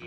Hi,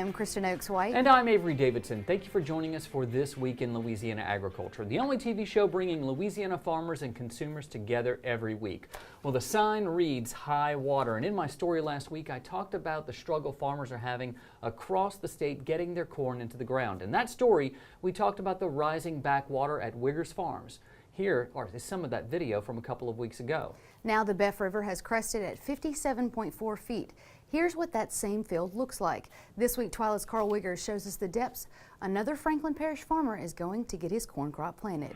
I'm Kristen Oaks-White. And I'm Avery Davidson. Thank you for joining us for This Week in Louisiana Agriculture, the only TV show bringing Louisiana farmers and consumers together every week. Well, the sign reads high water, and in my story last week, I talked about the struggle farmers are having across the state getting their corn into the ground. In that story, we talked about the rising backwater at Wiggers Farms. Here is some of that video from a couple of weeks ago. Now the Beff River has crested at 57.4 feet. Here's what that same field looks like. This week, TWILA's Carl Wiggers shows us the depths another Franklin Parish farmer is going to get his corn crop planted.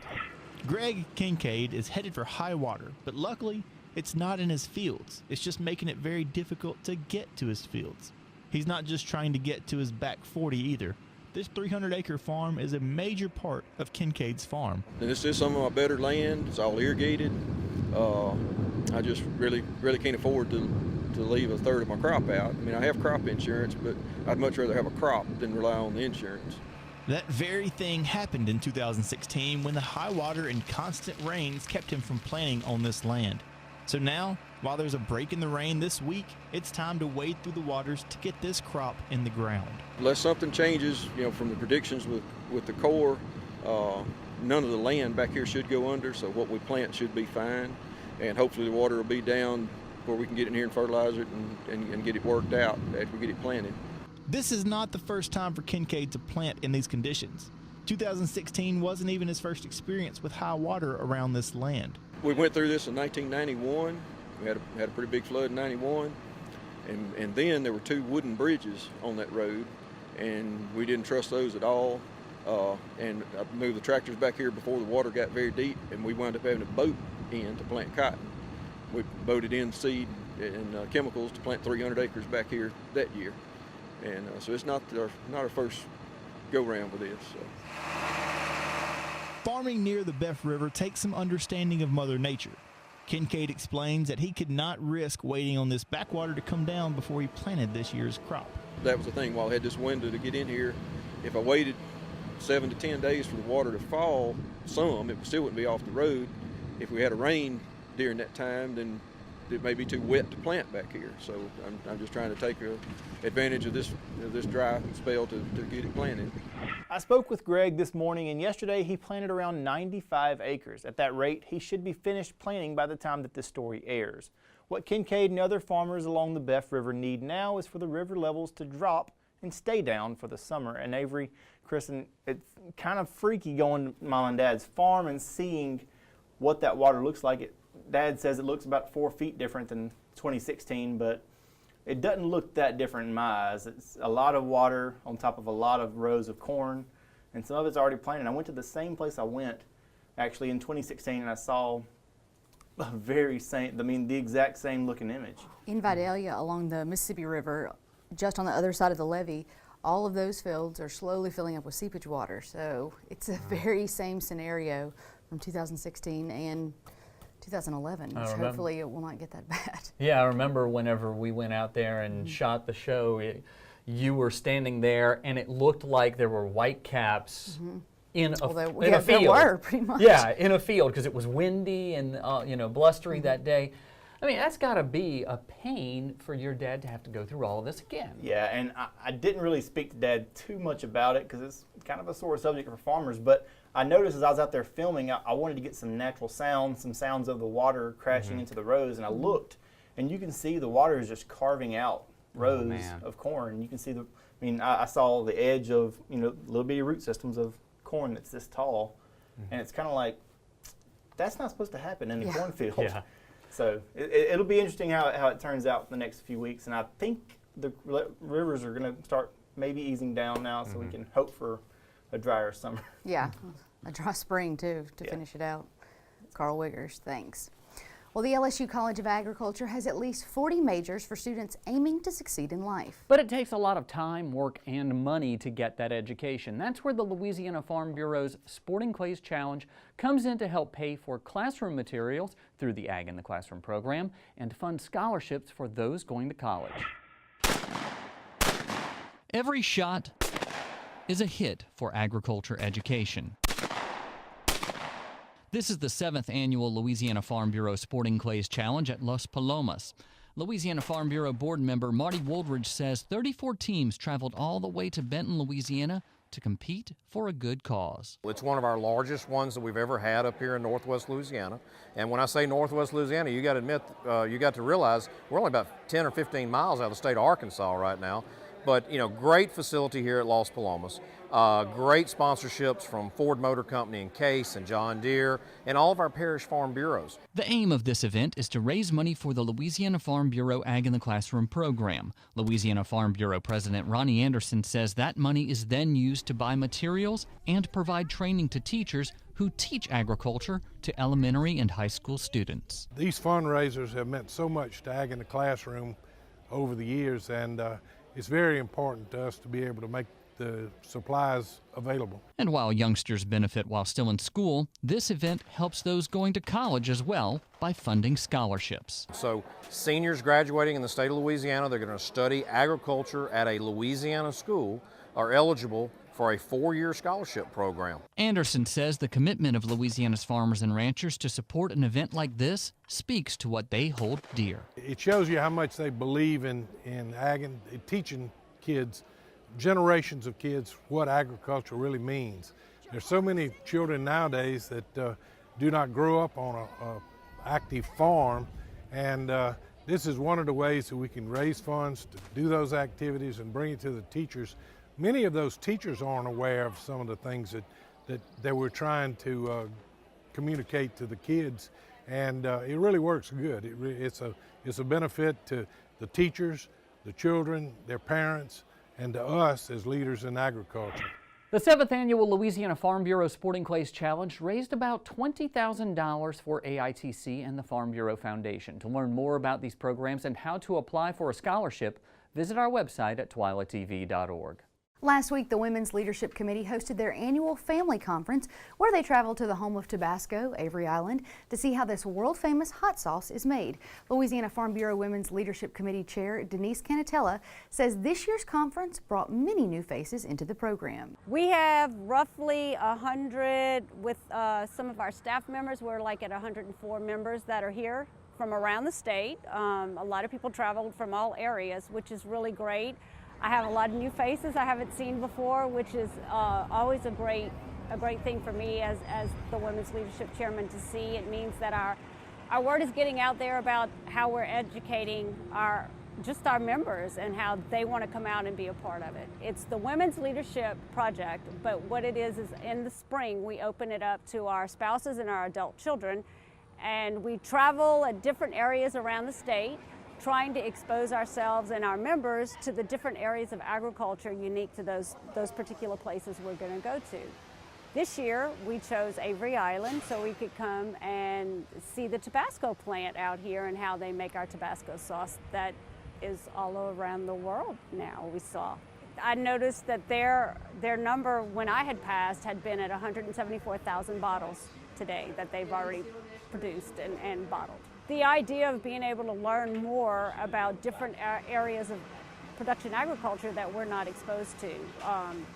Greg Kincaid is headed for high water, but luckily it's not in his fields. It's just making it very difficult to get to his fields. He's not just trying to get to his back 40 either. This 300-acre farm is a major part of Kincaid's farm. This is some of my better land. It's all irrigated. I just really can't afford to leave a third of my crop out. I mean, I have crop insurance, but I'd much rather have a crop than rely on the insurance. That very thing happened in 2016 when the high water and constant rains kept him from planting on this land. So now, while there's a break in the rain this week, it's time to wade through the waters to get this crop in the ground. Unless something changes, from the predictions with the Corps, none of the land back here should go under, so what we plant should be fine, and hopefully the water will be down where we can get in here and fertilize it and get it worked out after we get it planted. This is not the first time for Kincaid to plant in these conditions. 2016 wasn't even his first experience with high water around this land. We went through this in 1991. We had a pretty big flood in 91, and then there were 2 wooden bridges on that road, and we didn't trust those at all. And I moved the tractors back here before the water got very deep, and we wound up having a boat in to plant cotton. We boated in seed and chemicals to plant 300 acres back here that year, and so it's not our first go-round with this. So. Farming near the Beff River takes some understanding of Mother Nature. Kincaid explains that he could not risk waiting on this backwater to come down before he planted this year's crop. That was the thing, while I had this window to get in here, if I waited 7 to 10 days for the water to fall some, it still wouldn't be off the road. If we had a rain during that time, then it may be too wet to plant back here. So I'm just trying to take advantage of this dry spell to get it planted. I spoke with Greg this morning, and yesterday he planted around 95 acres. At that rate, he should be finished planting by the time that this story airs. What Kincaid and other farmers along the Beff River need now is for the river levels to drop and stay down for the summer. And Avery, Kristen, it's kind of freaky going to Mom and Dad's farm and seeing what that water looks like. Dad says it looks about 4 feet different than 2016, but it doesn't look that different in my eyes. It's a lot of water on top of a lot of rows of corn, and some of it's already planted. I went to the same place I went actually in 2016, and I saw the exact same looking image. In Vidalia along the Mississippi River, just on the other side of the levee, all of those fields are slowly filling up with seepage water. So it's a very same scenario from 2016 and 2011, which hopefully it will not get that bad. Yeah, I remember whenever we went out there and shot the show, you were standing there and it looked like there were white caps in a field. There were, pretty much. Yeah, in a field, because it was windy and blustery that day. I mean, that's got to be a pain for your dad to have to go through all of this again. Yeah, and I didn't really speak to Dad too much about it because it's kind of a sore subject for farmers, but I noticed as I was out there filming, I wanted to get some natural sounds, some sounds of the water crashing into the rows, and I looked, and you can see the water is just carving out rows of corn. You can see I saw the edge of, little bitty root systems of corn that's this tall, and it's kind of like, that's not supposed to happen in a cornfield. Yeah. So it'll be interesting how it turns out in the next few weeks, and I think the rivers are going to start maybe easing down now, so we can hope for a drier summer. Yeah, a dry spring too to finish it out. Carl Wiggers, thanks. Well, the LSU College of Agriculture has at least 40 majors for students aiming to succeed in life. But it takes a lot of time, work, and money to get that education. That's where the Louisiana Farm Bureau's Sporting Clays Challenge comes in to help pay for classroom materials through the Ag in the Classroom program and fund scholarships for those going to college. Every shot is a hit for agriculture education. This is the 7th annual Louisiana Farm Bureau Sporting Clays Challenge at Las Palomas. Louisiana Farm Bureau board member Marty Woldridge says 34 teams traveled all the way to Benton, Louisiana to compete for a good cause. It's one of our largest ones that we've ever had up here in Northwest Louisiana. And when I say Northwest Louisiana, you got to admit, you got to realize we're only about 10 or 15 miles out of the state of Arkansas right now. But, you know, great facility here at Las Palomas. Great sponsorships from Ford Motor Company and Case and John Deere and all of our parish farm bureaus. The aim of this event is to raise money for the Louisiana Farm Bureau Ag in the Classroom program. Louisiana Farm Bureau President Ronnie Anderson says that money is then used to buy materials and provide training to teachers who teach agriculture to elementary and high school students. These fundraisers have meant so much to Ag in the Classroom over the years, and it's very important to us to be able to make the supplies available. And while youngsters benefit while still in school, this event helps those going to college as well by funding scholarships. So seniors graduating in the state of Louisiana, they're going to study agriculture at a Louisiana school, are eligible for a 4-year scholarship program. Anderson says the commitment of Louisiana's farmers and ranchers to support an event like this speaks to what they hold dear. It shows you how much they believe in ag and teaching kids, generations of kids, what agriculture really means. There's so many children nowadays that do not grow up on a active farm, and this is one of the ways that we can raise funds to do those activities and bring it to the teachers. Many of those teachers aren't aware of some of the things that we're trying to communicate to the kids, and it really works good. It's a benefit to the teachers, the children, their parents, and to us as leaders in agriculture. The 7th annual Louisiana Farm Bureau Sporting Clays Challenge raised about $20,000 for AITC and the Farm Bureau Foundation. To learn more about these programs and how to apply for a scholarship, visit our website at twilatv.org. Last week, the Women's Leadership Committee hosted their annual family conference where they traveled to the home of Tabasco, Avery Island, to see how this world-famous hot sauce is made. Louisiana Farm Bureau Women's Leadership Committee Chair Denise Canatella says this year's conference brought many new faces into the program. We have roughly 100 with some of our staff members. We're like at 104 members that are here from around the state. A lot of people traveled from all areas, which is really great. I have a lot of new faces I haven't seen before, which is always a great thing for me as the Women's Leadership Chairman to see. It means that our word is getting out there about how we're educating our members and how they want to come out and be a part of it. It's the Women's Leadership Project, but what it is in the spring we open it up to our spouses and our adult children, and we travel at different areas around the state, trying to expose ourselves and our members to the different areas of agriculture unique to those particular places we're going to go to. This year we chose Avery Island so we could come and see the Tabasco plant out here and how they make our Tabasco sauce that is all around the world now, we saw. I noticed that their number when I had passed had been at 174,000 bottles today that they've already produced and bottled. The idea of being able to learn more about different areas of production agriculture that we're not exposed to.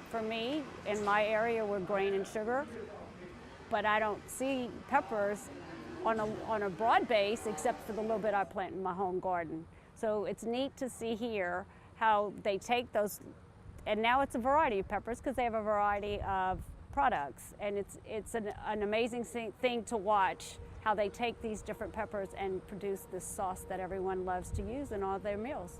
For me, in my area, we're grain and sugar, but I don't see peppers on a broad base except for the little bit I plant in my home garden. So it's neat to see here how they take those, and now it's a variety of peppers because they have a variety of products, and it's an amazing thing to watch how they take these different peppers and produce this sauce that everyone loves to use in all their meals.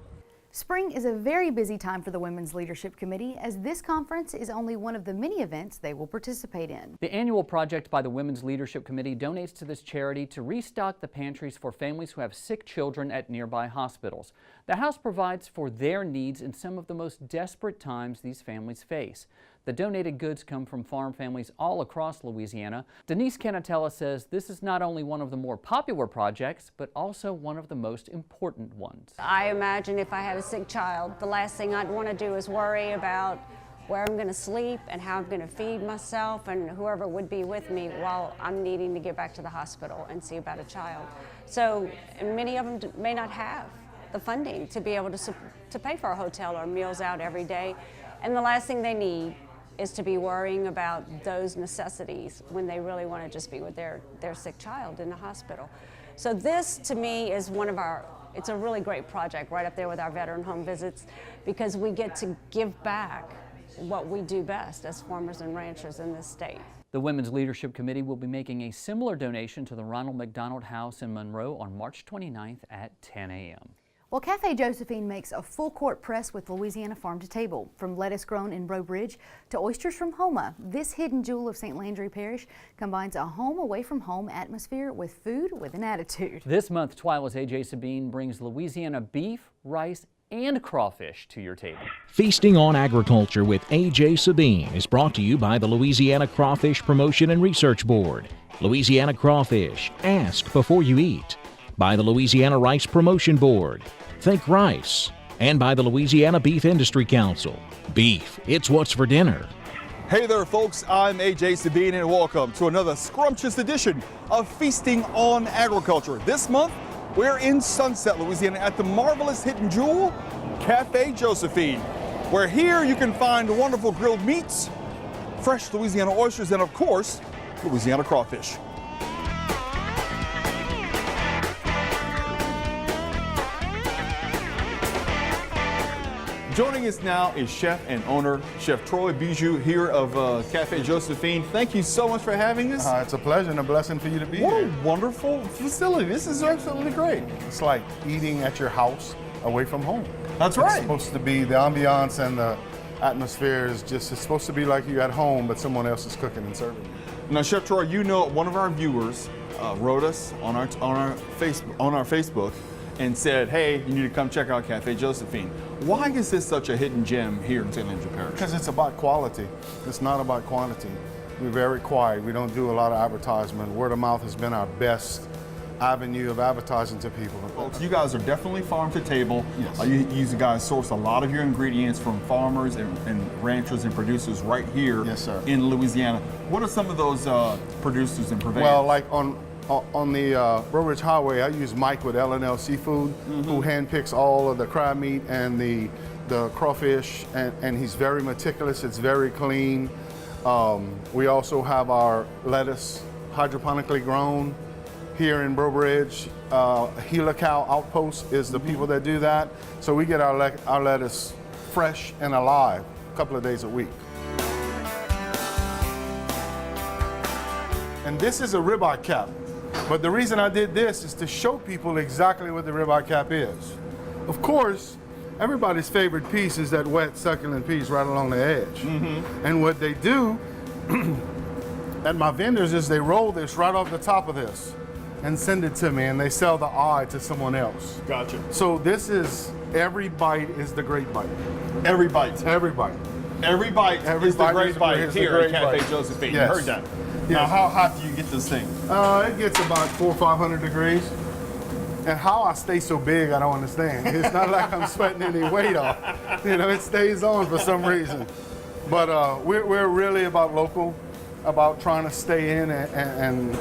Spring is a very busy time for the Women's Leadership Committee, as this conference is only one of the many events they will participate in. The annual project by the Women's Leadership Committee donates to this charity to restock the pantries for families who have sick children at nearby hospitals. The house provides for their needs in some of the most desperate times these families face. The donated goods come from farm families all across Louisiana. Denise Canatella says this is not only one of the more popular projects, but also one of the most important ones. I imagine if I had a sick child, the last thing I'd want to do is worry about where I'm going to sleep and how I'm going to feed myself and whoever would be with me while I'm needing to get back to the hospital and see about a child. So, and many of them may not have the funding to be able to pay for a hotel or meals out every day. And the last thing they need is to be worrying about those necessities when they really want to just be with their sick child in the hospital. So this, to me, is it's a really great project right up there with our veteran home visits, because we get to give back what we do best as farmers and ranchers in this state. The Women's Leadership Committee will be making a similar donation to the Ronald McDonald House in Monroe on March 29th at 10 a.m. Well, Cafe Josephine makes a full court press with Louisiana farm to table. From lettuce grown in Breaux Bridge to oysters from Homa, this hidden jewel of St. Landry Parish combines a home away from home atmosphere with food with an attitude. This month, TWILA's AJ Sabine brings Louisiana beef, rice, and crawfish to your table. Feasting on Agriculture with A.J. Sabine is brought to you by the Louisiana Crawfish Promotion and Research Board, Louisiana Crawfish, Ask Before You Eat, by the Louisiana Rice Promotion Board, Think Rice, and by the Louisiana Beef Industry Council. Beef, it's what's for dinner. Hey there folks, I'm A.J. Sabine and welcome to another scrumptious edition of Feasting on Agriculture. This month, we're in Sunset, Louisiana at the marvelous hidden jewel, Cafe Josephine, where here you can find wonderful grilled meats, fresh Louisiana oysters, and of course, Louisiana crawfish. Joining us now is chef and owner, Chef Troy Bijou here of Cafe Josephine. Thank you so much for having us. It's a pleasure and a blessing for you to be What here. a wonderful facility. This is absolutely great. It's like eating at your house away from home. That's It's right. supposed to be, the ambiance and the atmosphere is just, it's supposed to be like you're at home, but someone else is cooking and serving you. Now, Chef Troy, you know one of our viewers wrote us on our Facebook and said, hey, you need to come check out Cafe Josephine. Why is this such a hidden gem here in St. Landry Parish? Because it's about quality. It's not about quantity. We're very quiet. We don't do a lot of advertisement. Word of mouth has been our best avenue of advertising to people. Folks, you guys are definitely farm to table. Yes. You guys source a lot of your ingredients from farmers and ranchers and producers right here in Louisiana. What are some of those producers and purveyors? Well, like on the Breaux Bridge Highway, I use Mike with L&L Seafood, who handpicks all of the crab meat and the crawfish, and he's very meticulous. It's very clean. We also have our lettuce hydroponically grown here in Breaux Bridge. Gila Cow Outpost is the people that do that. So we get our lettuce fresh and alive a couple of days a week. And this is a ribeye cap. But the reason I did this is to show people exactly what the ribeye cap is. Of course, everybody's favorite piece is that wet, succulent piece right along the edge. And what they do at my vendors is they roll this right off the top of this and send it to me, and they sell the eye to someone else. Gotcha. So this is, every bite is the great bite. Every bite. Every bite. Every bite is the great bite here at Cafe Josephine. Yes. You heard that. Yes. Now, how hot do you get this thing? It gets about 400 or 500 degrees. And how I stay so big, I don't understand. It's not like I'm sweating any weight off. You know, it stays on for some reason. But we're really about local, about trying to stay in and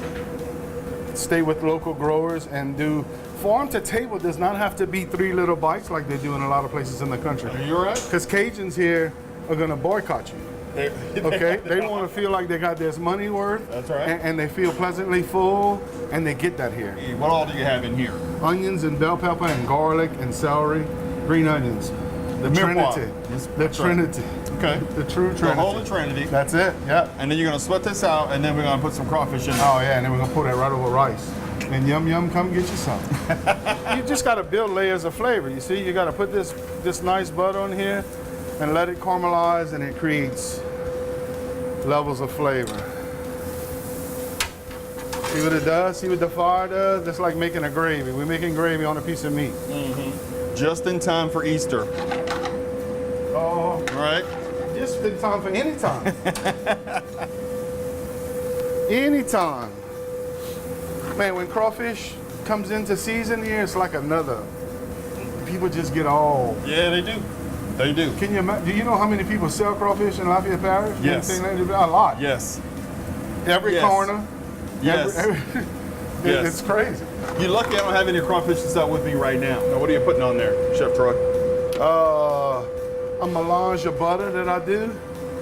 stay with local growers and do farm to table. Does not have to be 3 little bites like they do in a lot of places in the country. You're right. Because Cajuns here are going to boycott you. Okay, they want to feel like they got their money worth. That's right. And they feel pleasantly full, and they get that here. What all do you have in here? Onions and bell pepper and garlic and celery, green onions. The Trinity. The Trinity. Okay. The true Trinity. The Holy Trinity. That's it, yeah. And then you're going to sweat this out, and then we're going to put some crawfish in it. Oh, yeah, and then we're going to put that right over rice. And yum, yum, come get you some. You just got to build layers of flavor. You see, you got to put this nice butter on here and let it caramelize, and it creates levels of flavor. See what it does? See what the fire does? It's like making a gravy. We're making gravy on a piece of meat. Just in time for Easter. Oh, Right? just in time for any time. Anytime. Man, when crawfish comes into season here, it's like another. People just get all. Yeah, they do. They do. Can you imagine? Do you know how many people sell crawfish in Lafayette Parish? Yes. Anything like that? A lot. Yes. Every Yes. corner. Yes. Yes. It's crazy. You're lucky I don't have any crawfish to sell with me right now. Now, what are you putting on there, Chef Troy? A melange of butter that I do.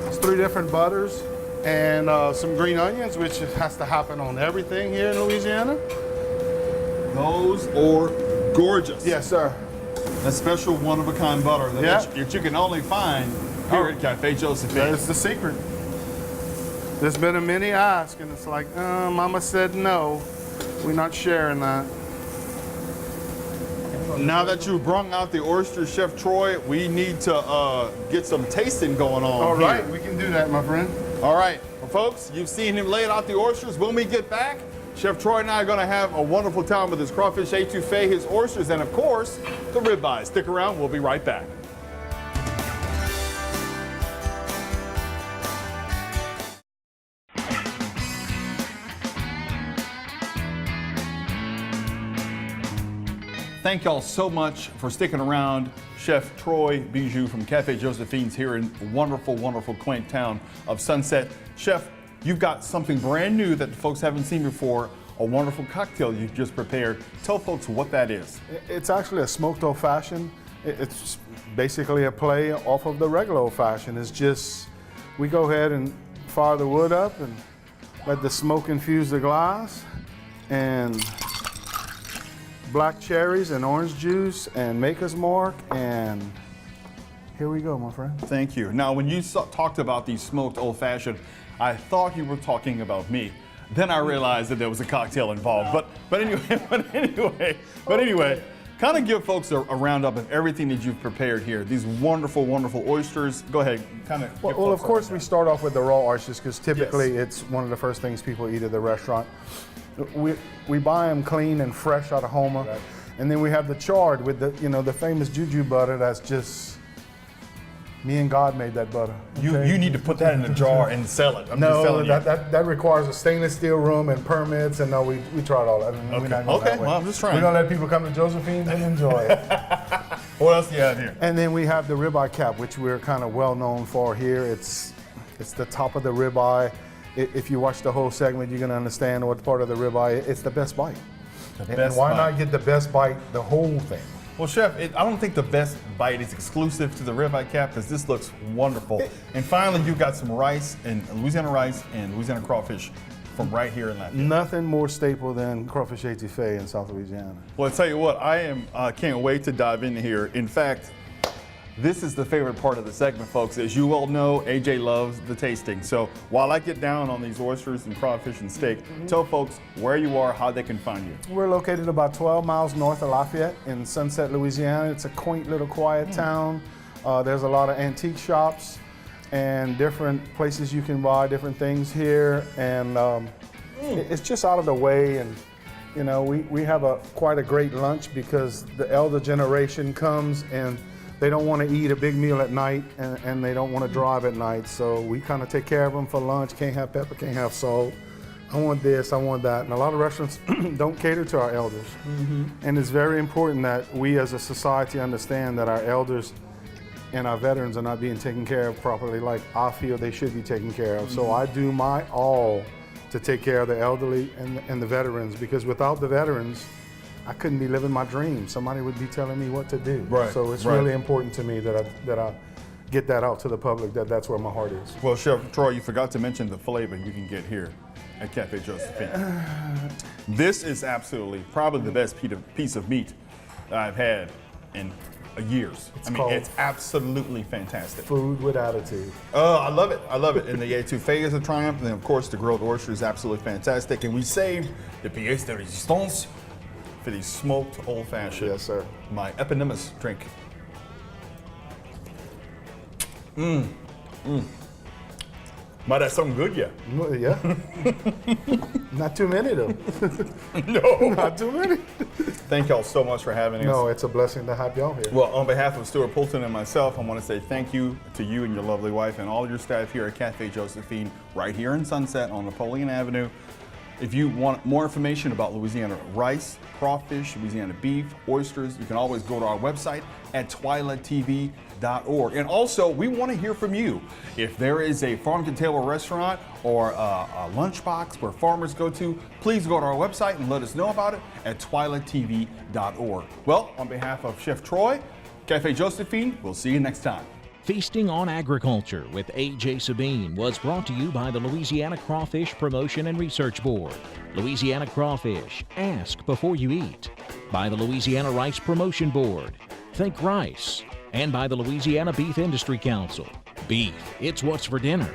It's 3 different butters and some green onions, which has to happen on everything here in Louisiana. Those are gorgeous. Yes, sir. That special one-of-a-kind butter that you can only find here at Cafe Josephine. That's the secret. There's been a many ask, and it's like, Mama said no. We're not sharing that. Now that you've brung out the oyster, Chef Troy, we need to get some tasting going on. All right, here. we can do that, my friend. All right, well, folks, you've seen him lay out the oysters. When we get back, Chef Troy and I are going to have a wonderful time with his crawfish etouffee, his oysters, and of course, the ribeye. Stick around, we'll be right back. Thank y'all so much for sticking around. Chef Troy Bijou from Cafe Josephine's here in wonderful, wonderful, quaint town of Sunset. Chef, you've got something brand new that the folks haven't seen before, a wonderful cocktail you've just prepared. Tell folks what that is. It's actually a smoked old fashioned. It's basically a play off of the regular old fashioned. It's just, we go ahead and fire the wood up and let the smoke infuse the glass, and black cherries and orange juice and Maker's Mark, and here we go, my friend. Thank you. Now, when you talked about these smoked old fashioned, I thought you were talking about me. Then I realized that there was a cocktail involved. But anyway, kind of give folks a roundup of everything that you've prepared here. These wonderful, wonderful oysters. Go ahead, kind of. Well, of course, we start off with the raw oysters because typically it's one of the first things people eat at the restaurant. We buy them clean and fresh out of Houma, right. And then we have the charred with the famous juju butter. That's just me and God made that butter. Okay? You need to put that in a jar and sell it. I'm just telling you. That requires a stainless steel room and permits, and no, we tried all that. Okay, well, I'm just trying. We're gonna let people come to Josephine's and enjoy it. What else do you have here? And then we have the ribeye cap, which we're kind of well known for here. It's the top of the ribeye. If you watch the whole segment, you're gonna understand what part of the ribeye. It's the best bite. And why not get the best bite, the whole thing? Well, Chef, I don't think the best bite is exclusive to the ribeye cap because this looks wonderful. And finally, you got some rice and Louisiana crawfish from right here in Lafayette. Nothing more staple than crawfish etouffee in South Louisiana. Well, I tell you what, I can't wait to dive in here. In fact, this is the favorite part of the segment, folks. As you all know, AJ loves the tasting. So while I get down on these oysters and crawfish and steak, tell folks where you are, how they can find you. We're located about 12 miles north of Lafayette in Sunset, Louisiana. It's a quaint little quiet town. There's a lot of antique shops and different places you can buy different things here. And it's just out of the way. And you know, we have quite a great lunch because the elder generation comes and they don't want to eat a big meal at night, and they don't want to drive at night. So we kind of take care of them for lunch. Can't have pepper, can't have salt. I want this, I want that. And a lot of restaurants don't cater to our elders. And it's very important that we as a society understand that our elders and our veterans are not being taken care of properly like I feel they should be taken care of. So I do my all to take care of the elderly and the veterans, because without the veterans, I couldn't be living my dream. Somebody would be telling me what to do. Right. So it's really important to me that I get that out to the public, that's where my heart is. Well, Chef Troy, you forgot to mention the flavor you can get here at Cafe Josephine. This is absolutely probably the best piece of meat that I've had in years. It's absolutely fantastic. Food with attitude. Oh, I love it. I love it. And the etouffee is a triumph. And then, of course, the grilled oyster is absolutely fantastic. And we saved the pièce de résistance for the smoked old fashioned. Yes, sir. My eponymous drink. Might have something good, yeah. Yeah. Not too many, though. No. Not too many. Thank y'all so much for having us. No, it's a blessing to have y'all here. Well, on behalf of Stuart Poulton and myself, I want to say thank you to you and your lovely wife and all your staff here at Cafe Josephine, right here in Sunset on Napoleon Avenue. If you want more information about Louisiana rice, crawfish, Louisiana beef, oysters, you can always go to our website at twilatv.org. And also, we want to hear from you. If there is a farm-to-table restaurant or a lunchbox where farmers go to, please go to our website and let us know about it at twilatv.org. Well, on behalf of Chef Troy, Cafe Josephine, we'll see you next time. Feasting on Agriculture with A.J. Sabine was brought to you by the Louisiana Crawfish Promotion and Research Board. Louisiana Crawfish, ask before you eat. By the Louisiana Rice Promotion Board, think rice. And by the Louisiana Beef Industry Council. Beef, it's what's for dinner.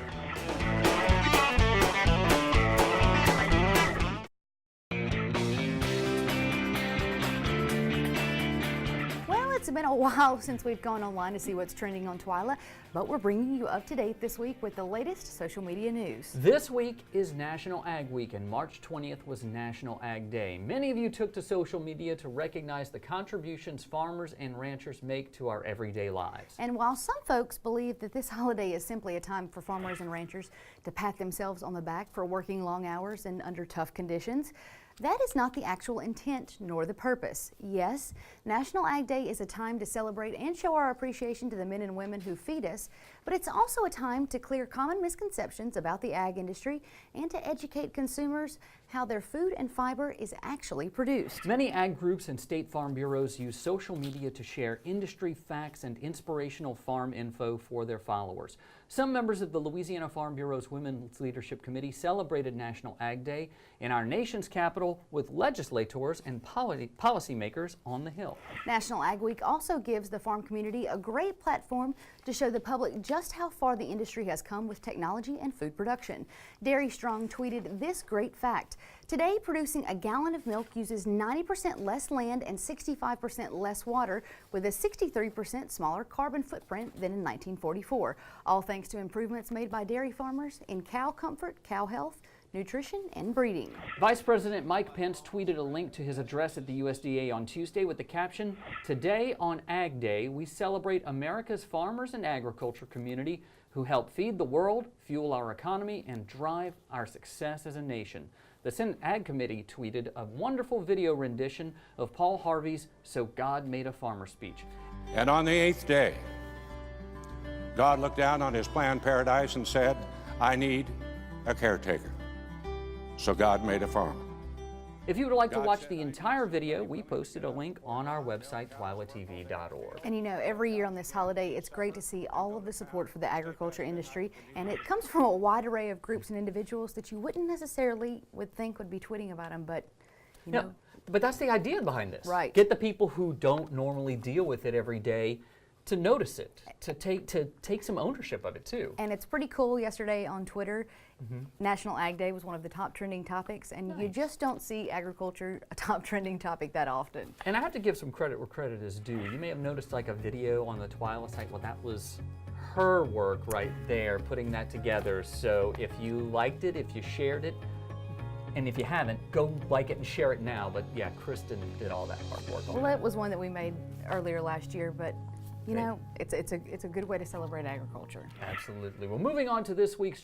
It's been a while since we've gone online to see what's trending on TWILA, but we're bringing you up to date this week with the latest social media news. This week is National Ag Week, and March 20th was National Ag Day. Many of you took to social media to recognize the contributions farmers and ranchers make to our everyday lives. And while some folks believe that this holiday is simply a time for farmers and ranchers to pat themselves on the back for working long hours and under tough conditions, that is not the actual intent nor the purpose. Yes, National Ag Day is a time to celebrate and show our appreciation to the men and women who feed us, but it's also a time to clear common misconceptions about the ag industry and to educate consumers how their food and fiber is actually produced. Many ag groups and state farm bureaus use social media to share industry facts and inspirational farm info for their followers. Some members of the Louisiana Farm Bureau's Women's Leadership Committee celebrated National Ag Day in our nation's capital with legislators and policymakers on the Hill. National Ag Week also gives the farm community a great platform to show the public just how far the industry has come with technology and food production. Dairy Strong tweeted this great fact. Today, producing a gallon of milk uses 90% less land and 65% less water, with a 63% smaller carbon footprint than in 1944, all thanks to improvements made by dairy farmers in cow comfort, cow health, nutrition, and breeding. Vice President Mike Pence tweeted a link to his address at the USDA on Tuesday with the caption, "Today on Ag Day, we celebrate America's farmers and agriculture community who help feed the world, fuel our economy, and drive our success as a nation." The Senate Ag Committee tweeted a wonderful video rendition of Paul Harvey's "So God Made a Farmer" speech. And on the 8th day, God looked down on his planned paradise and said, "I need a caretaker." So God made a farmer. If you would like to watch the entire video, we posted a link on our website, twilatv.org. And you know, every year on this holiday, it's great to see all of the support for the agriculture industry, and it comes from a wide array of groups and individuals that you wouldn't necessarily would think would be tweeting about them, but you know. But that's the idea behind this. Right. Get the people who don't normally deal with it every day to notice it, to take some ownership of it too. And it's pretty cool. Yesterday on Twitter, National Ag Day was one of the top trending topics, and you just don't see agriculture a top trending topic that often. And I have to give some credit where credit is due. You may have noticed like a video on the TWILA site. Well, that was her work right there, putting that together. So if you liked it, if you shared it, and if you haven't, go like it and share it now. But yeah, Kristen did all that hard work on Well, that was one that we made earlier last year, but you know, it's a good way to celebrate agriculture. Absolutely. Well, moving on to this week's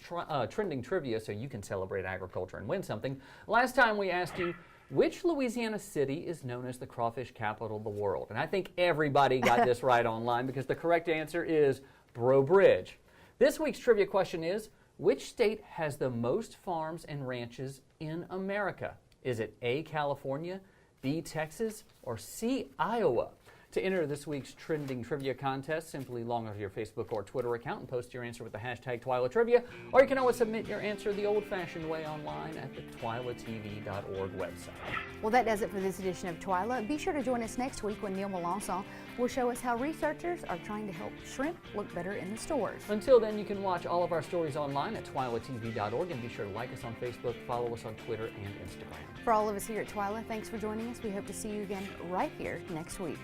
trending trivia so you can celebrate agriculture and win something. Last time we asked you, which Louisiana city is known as the crawfish capital of the world? And I think everybody got this right online because the correct answer is Breaux Bridge. This week's trivia question is, which state has the most farms and ranches in America? Is it A, California, B, Texas, or C, Iowa? To enter this week's trending trivia contest, simply log onto your Facebook or Twitter account and post your answer with the hashtag TWILATrivia, or you can always submit your answer the old-fashioned way online at the twilatv.org website. Well, that does it for this edition of TWILA. Be sure to join us next week when Neil Melanson will show us how researchers are trying to help shrimp look better in the stores. Until then, you can watch all of our stories online at twilatv.org, and be sure to like us on Facebook, follow us on Twitter and Instagram. For all of us here at TWILA, thanks for joining us. We hope to see you again right here next week.